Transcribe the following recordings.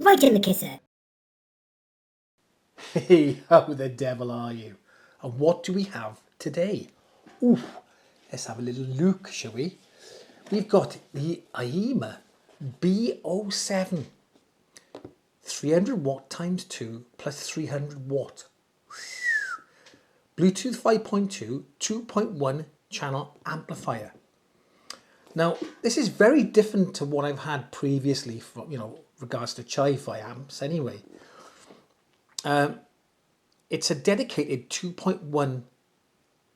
right in the kisser. Hey, how the devil are you? And what do we have today? Ooh, let's have a little look, shall we? We've got the Aiyima B07. 300 watt times 2 plus 300 watt. Bluetooth 5.2, 2.1 channel amplifier. Now, this is very different to what I've had previously for, regards to chi-fi amps anyway. It's a dedicated 2.1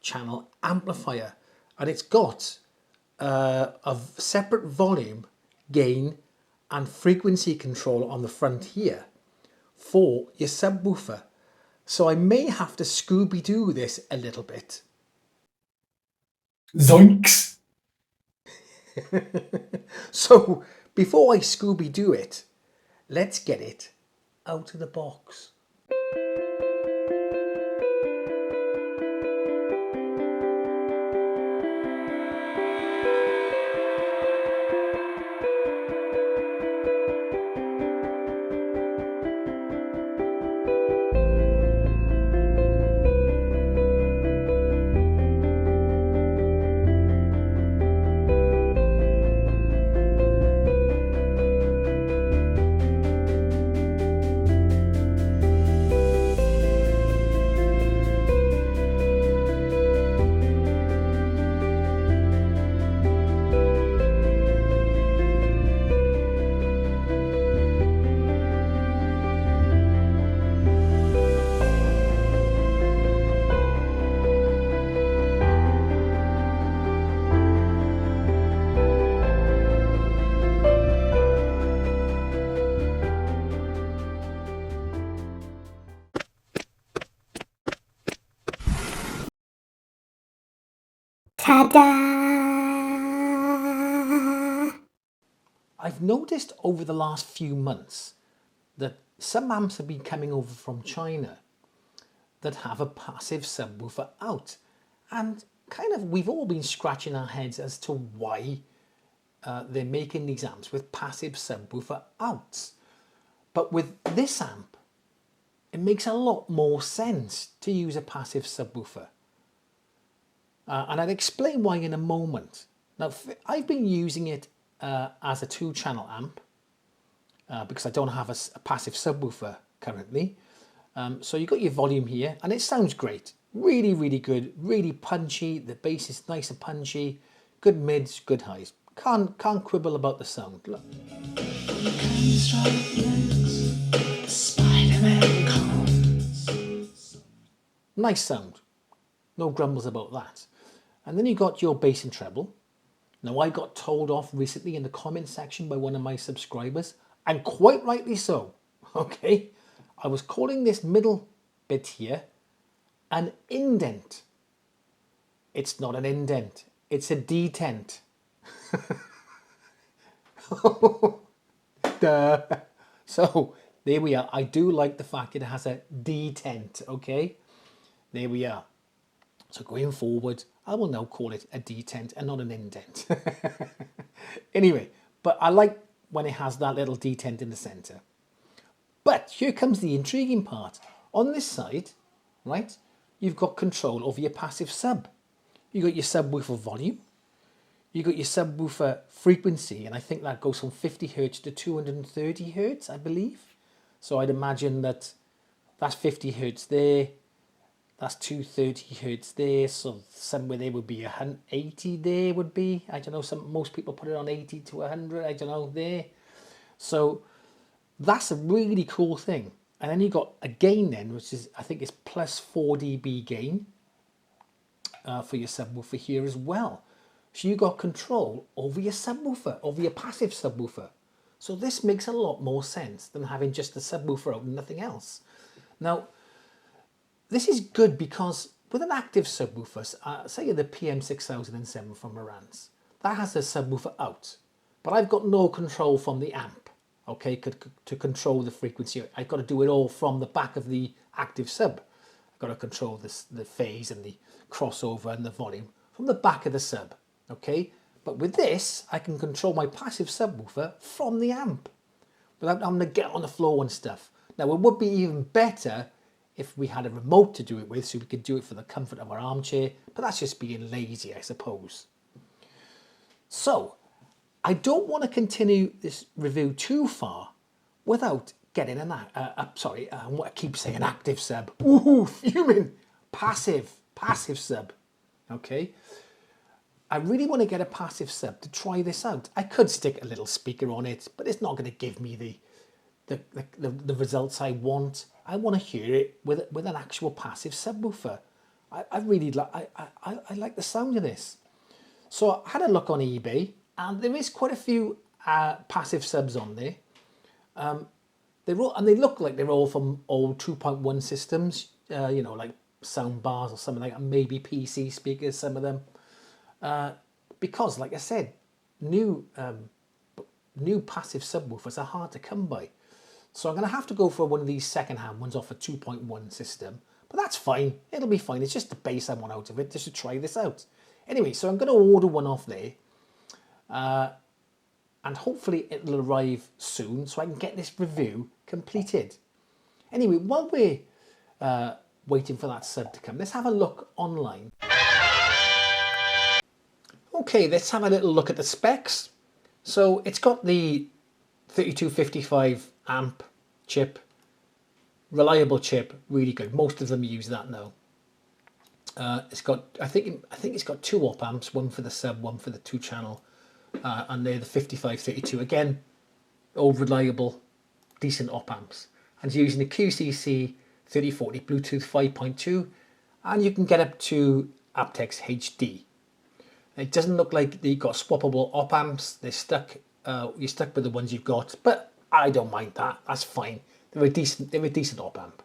channel amplifier, and it's got a separate volume, gain and frequency control on the front here for your subwoofer. So I may have to Scooby-Doo this a little bit. Zoinks! So before I Scooby-Doo it, let's get it out of the box. Ta-da! I've noticed over the last few months that some amps have been coming over from China that have a passive subwoofer out, and we've all been scratching our heads as to why they're making these amps with passive subwoofer outs. But with this amp, it makes a lot more sense to use a passive subwoofer. And I'll explain why in a moment. Now, I've been using it as a 2-channel amp because I don't have a passive subwoofer currently. So you've got your volume here, and it sounds great. Really, really good, really punchy. The bass is nice and punchy. Good mids, good highs. Can't quibble about the sound. Look. Nice sound. No grumbles about that. And then you got your bass and treble. Now, I got told off recently in the comment section by one of my subscribers, and quite rightly so, okay? I was calling this middle bit here an indent. It's not an indent, it's a detent. Duh. So, there we are. I do like the fact it has a detent, okay? There we are. So going forward, I will now call it a detent and not an indent. Anyway, but I like when it has that little detent in the center. But here comes the intriguing part. On this side, right, you've got control over your passive sub. You've got your subwoofer volume. You've got your subwoofer frequency, and I think that goes from 50 hertz to 230 hertz, I believe. So I'd imagine that that's 50 hertz there. That's 230 hertz there, so somewhere there would be 180 there would be. I don't know, most people put it on 80 to 100, I don't know, there. So that's a really cool thing. And then you got a gain then, which is, I think it's plus 4 dB gain for your subwoofer here as well. So you got control over your subwoofer, over your passive subwoofer. So this makes a lot more sense than having just the subwoofer out and nothing else. Now, this is good because with an active subwoofer, say the PM6007 from Marantz, that has a subwoofer out, but I've got no control from the amp, okay, to control the frequency. I've got to do it all from the back of the active sub. I've got to control the phase and the crossover and the volume from the back of the sub, okay? But with this, I can control my passive subwoofer from the amp, without having to get on the floor and stuff. Now, it would be even better if we had a remote to do it with, so we could do it for the comfort of our armchair, but that's just being lazy, I suppose. So, I don't want to continue this review too far without getting I keep saying active sub. Ooh, fuming. Passive sub. Okay. I really want to get a passive sub to try this out. I could stick a little speaker on it, but it's not going to give me the results I want. I want to hear it with an actual passive subwoofer. I really I like the sound of this. So I had a look on eBay, and there is quite a few passive subs on there. They look like they're all from old 2.1 systems, you know, like sound bars or something like that, maybe PC speakers, some of them. Because, like I said, new passive subwoofers are hard to come by. So I'm going to have to go for one of these second-hand ones off a 2.1 system. But that's fine. It'll be fine. It's just the bass I want out of it just to try this out. Anyway, so I'm going to order one off there. And hopefully it'll arrive soon so I can get this review completed. Anyway, while we're waiting for that sub to come, let's have a look online. Okay, let's have a little look at the specs. So it's got the 3255 amp chip, reliable chip, really good. Most of them use that now. It's got, I think it's got 2 op amps, one for the sub, one for the 2-channel, and they're the 5532. Again, all reliable, decent op amps. And it's using the QCC 3040 Bluetooth 5.2, and you can get up to aptX HD. It doesn't look like you've got swappable op amps. They're stuck. You're stuck with the ones you've got, but I don't mind that. That's fine. They're a decent op amp.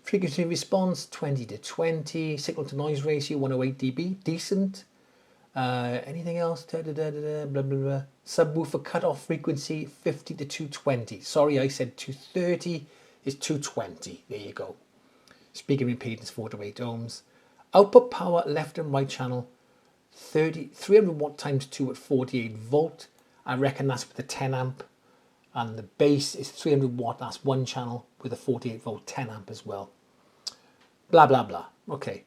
Frequency response 20 to 20. Signal to noise ratio 108 dB. Decent. Anything else? Blah, blah, blah. Subwoofer cutoff frequency 50 to 220. Sorry, I said 230. It's 220. There you go. Speaker impedance 4 to 8 ohms. Output power left and right channel 300 watt times 2 at 48 volt. I reckon that's with a 10 amp. And the bass is 300 watt. That's one channel with a 48 volt 10 amp as well. Blah, blah, blah. Okay.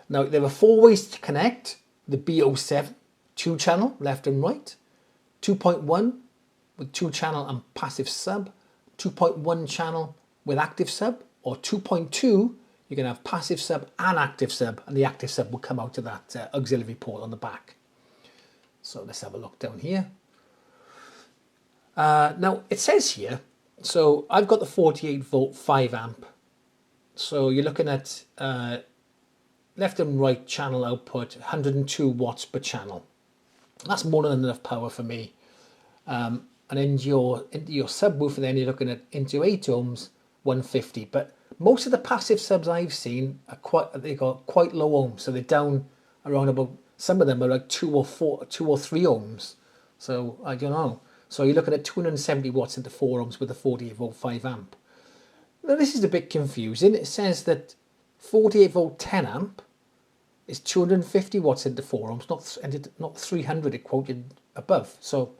Now, there are 4 ways to connect the B07 2-channel left and right. 2.1 with 2-channel and passive sub. 2.1 channel with active sub. Or 2.2, you can have passive sub and active sub, and the active sub will come out of that auxiliary port on the back. So let's have a look down here. Now it says here, so I've got the 48 volt 5 amp. So you're looking at left and right channel output, 102 watts per channel. That's more than enough power for me. And into your subwoofer, then you're looking at into 8 ohms, 150. But most of the passive subs I've seen are they got quite low ohms, so they're down around about, some of them are like 2 or 3 ohms. So I don't know. So you're looking at 270 watts into 4 ohms with a 48 volt 5 amp. Now this is a bit confusing. It says that 48 volt 10 amp is 250 watts into 4 ohms, not 300 it quoted above. So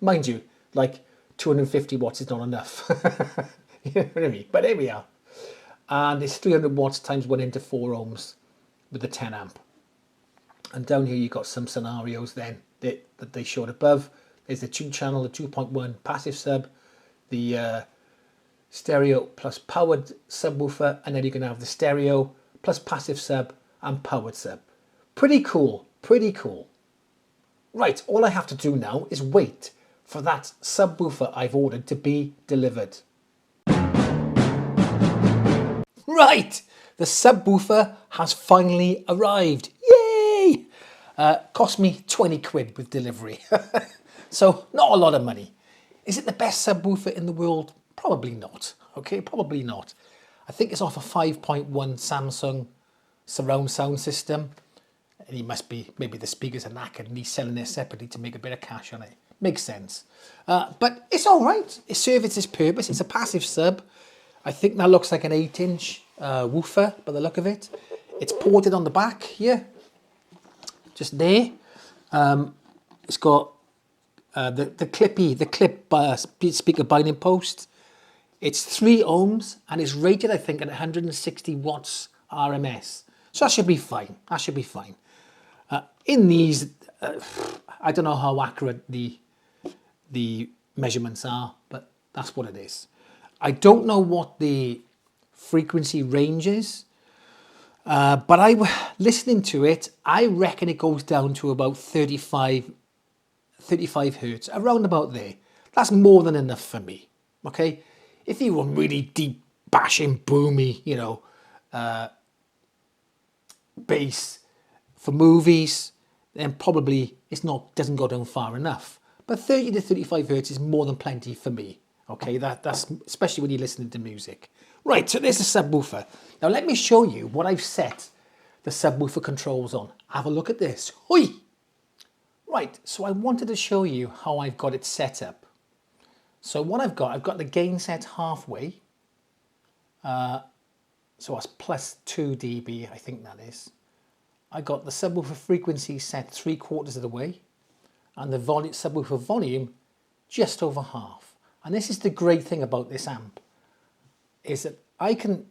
mind you, like 250 watts is not enough. You know what I mean? But there we are. And it's 300 watts times 1 into 4 ohms with the 10 amp. And down here you've got some scenarios then that they showed above. There's the 2-channel, the 2.1 passive sub, the stereo plus powered subwoofer, and then you can have the stereo plus passive sub and powered sub. Pretty cool, pretty cool. Right, all I have to do now is wait for that subwoofer I've ordered to be delivered. Right, the subwoofer has finally arrived. Yay! Cost me 20 quid with delivery. So not a lot of money. Is it the best subwoofer in the world? Probably not. Okay, probably not. I think it's off a 5.1 Samsung surround sound system. And he must be, maybe the speakers are knackered and he's selling it separately to make a bit of cash on it. Makes sense. But it's all right. It serves its purpose. It's a passive sub. I think that looks like an 8-inch woofer by the look of it. It's ported on the back here. Just there. It's got the clip speaker binding post. It's 3 ohms and it's rated, I think, at 160 watts RMS. So that should be fine. That should be fine. In these, I don't know how accurate the measurements are, but that's what it is. I don't know what the frequency range is, but listening to it, I reckon it goes down to about 35 hertz, around about there. That's more than enough for me, okay? If you want really deep, bashing, boomy, you know, bass for movies, then probably doesn't go down far enough. But 30 to 35 hertz is more than plenty for me, okay? That's especially when you're listening to music. Right, so there's the subwoofer. Now let me show you what I've set the subwoofer controls on. Have a look at this. Hoi! Right, so I wanted to show you how I've got it set up. So what I've got the gain set halfway. So that's plus 2 dB, I think that is. I got the subwoofer frequency set 3/4 of the way, and the subwoofer volume just over half. And this is the great thing about this amp, is that I can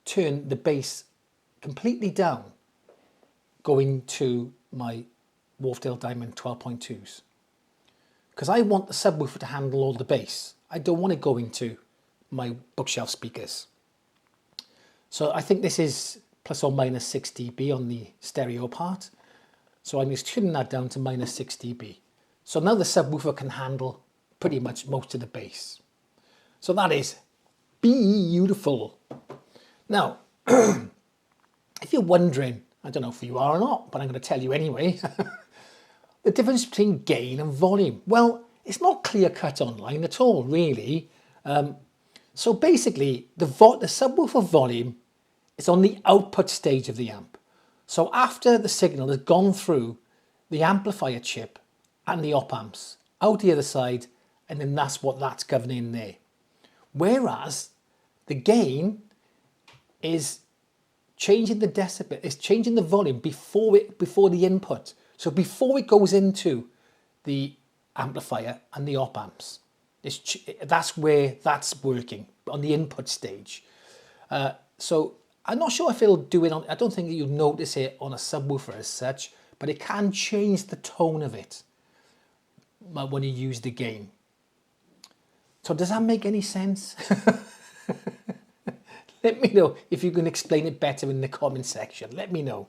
turn the bass completely down going to my Wharfedale Diamond 12.2s. Because I want the subwoofer to handle all the bass. I don't want it going to my bookshelf speakers. So I think this is plus or minus 6 dB on the stereo part. So I'm just turning that down to minus 6 dB. So now the subwoofer can handle pretty much most of the bass. So that is beautiful. Now, if you're wondering, I don't know if you are or not, but I'm going to tell you anyway, the difference between gain and volume. Well, it's not clear cut online at all, really. So basically, the subwoofer volume is on the output stage of the amp. So after the signal has gone through the amplifier chip and the op amps, out the other side, and then that's governing there. Whereas the gain is changing the decibel, is changing the volume before the input. So before it goes into the amplifier and the op amps, that's where that's working, on the input stage. So I'm not sure if it'll do it on, I don't think you'll notice it on a subwoofer as such, but it can change the tone of it when you use the gain. So does that make any sense? Let me know if you can explain it better in the comment section. Let me know.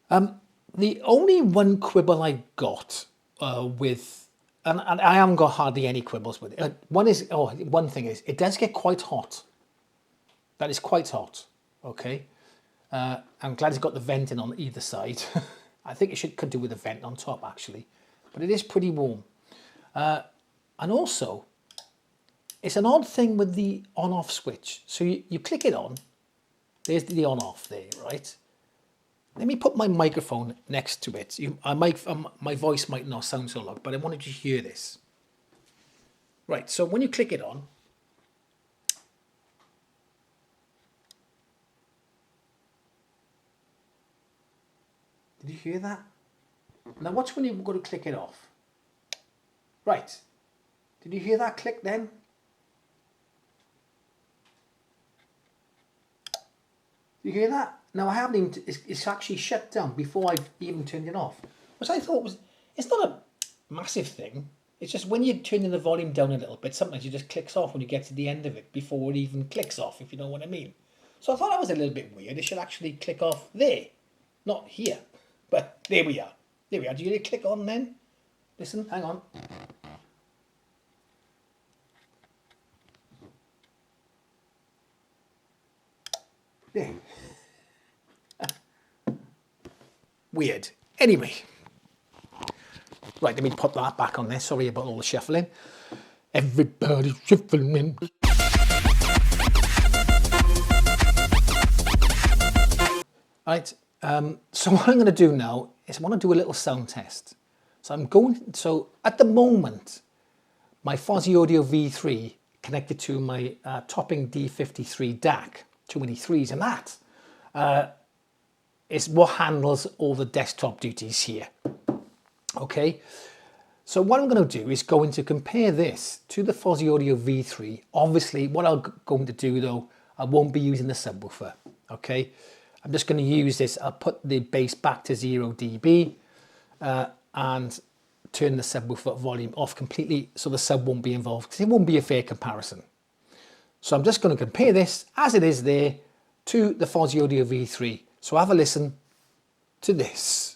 The only one quibble I got with, and I haven't got hardly any quibbles with it. One thing is, it does get quite hot. That is quite hot, okay? I'm glad it's got the venting on either side. I think it could do with a vent on top, actually. But it is pretty warm. And also, it's an odd thing with the on-off switch. So you click it on. There's the on-off there, right? Let me put my microphone next to it. My voice might not sound so loud, but I wanted you to hear this. Right, so when you click it on, did you hear that? Now watch when you go to click it off. Right, did you hear that click then? You hear that? Now I haven't even, it's actually shut down before I've even turned it off. Which I thought it's not a massive thing. It's just when you're turning the volume down a little bit, sometimes it just clicks off when you get to the end of it before it even clicks off, if you know what I mean. So I thought that was a little bit weird. It should actually click off there, not here. But there we are. There we are. Do you hear it click on then? Listen, hang on. There. Weird. Anyway. Right, let me put that back on there. Sorry about all the shuffling. Everybody's shuffling. Right, so what I'm going to do now is I want to do a little sound test. So at the moment, my Fuzzy Audio V3 connected to my Topping D53 DAC, too many threes, and that is what handles all the desktop duties here. Okay, So what I'm going to do is going to compare this to the Fuzzy Audio V3. Obviously, what I'm going to do though, I won't be using the subwoofer, okay? I'm just going to use this. I'll put the bass back to 0 dB and turn the subwoofer volume off completely so the sub won't be involved, because it won't be a fair comparison. So I'm just going to compare this as it is there to the Fuzzy Audio V3. So have a listen to this.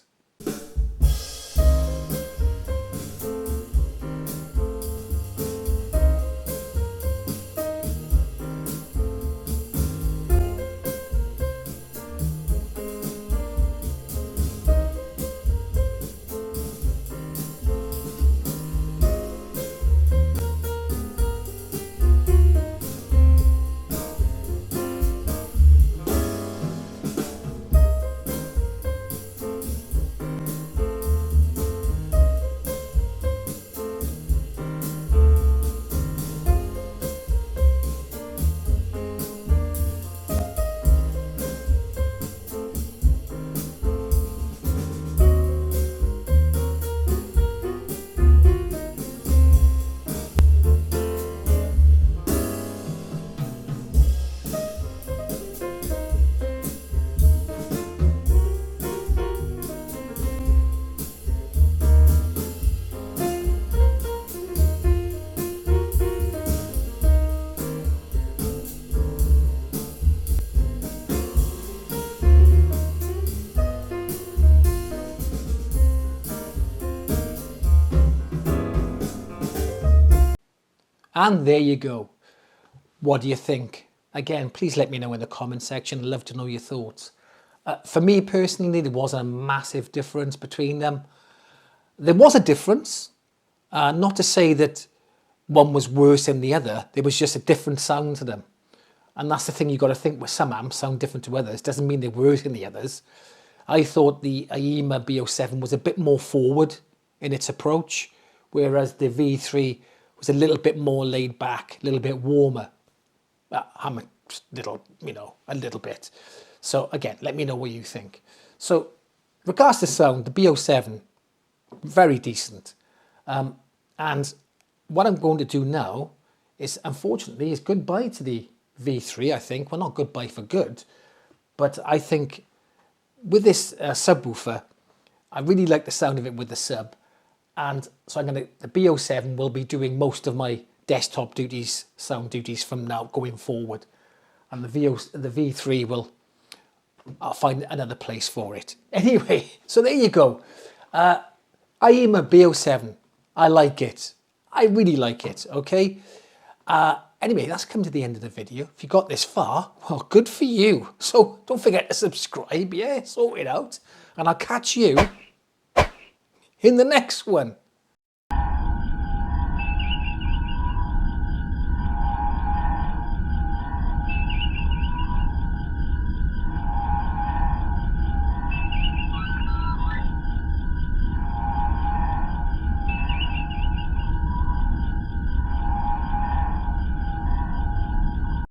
And there you go. What do you think? Again, please let me know in the comment section. I'd love to know your thoughts. For me personally, there wasn't a massive difference between them. There was a difference, not to say that one was worse than the other. There was just a different sound to them. And that's the thing you've got to think with some amps sound different to others. Doesn't mean they're worse than the others. I thought the Aiyima B07 was a bit more forward in its approach, whereas the V3 was a little bit more laid back, a little bit warmer. I'm a little, a little bit. So again, let me know what you think. So regards to sound, the B07, very decent. And what I'm going to do now is, unfortunately, is goodbye to the V3, I think. Well, not goodbye for good, but I think with this subwoofer, I really like the sound of it with the sub. And so the B07 will be doing most of my desktop duties, sound duties from now going forward. And the V3 I'll find another place for it. Anyway, so there you go. Aiyima B07, I like it. I really like it, okay? Anyway, that's come to the end of the video. If you got this far, well, good for you. So don't forget to subscribe, yeah? Sort it out. And I'll catch you in the next one.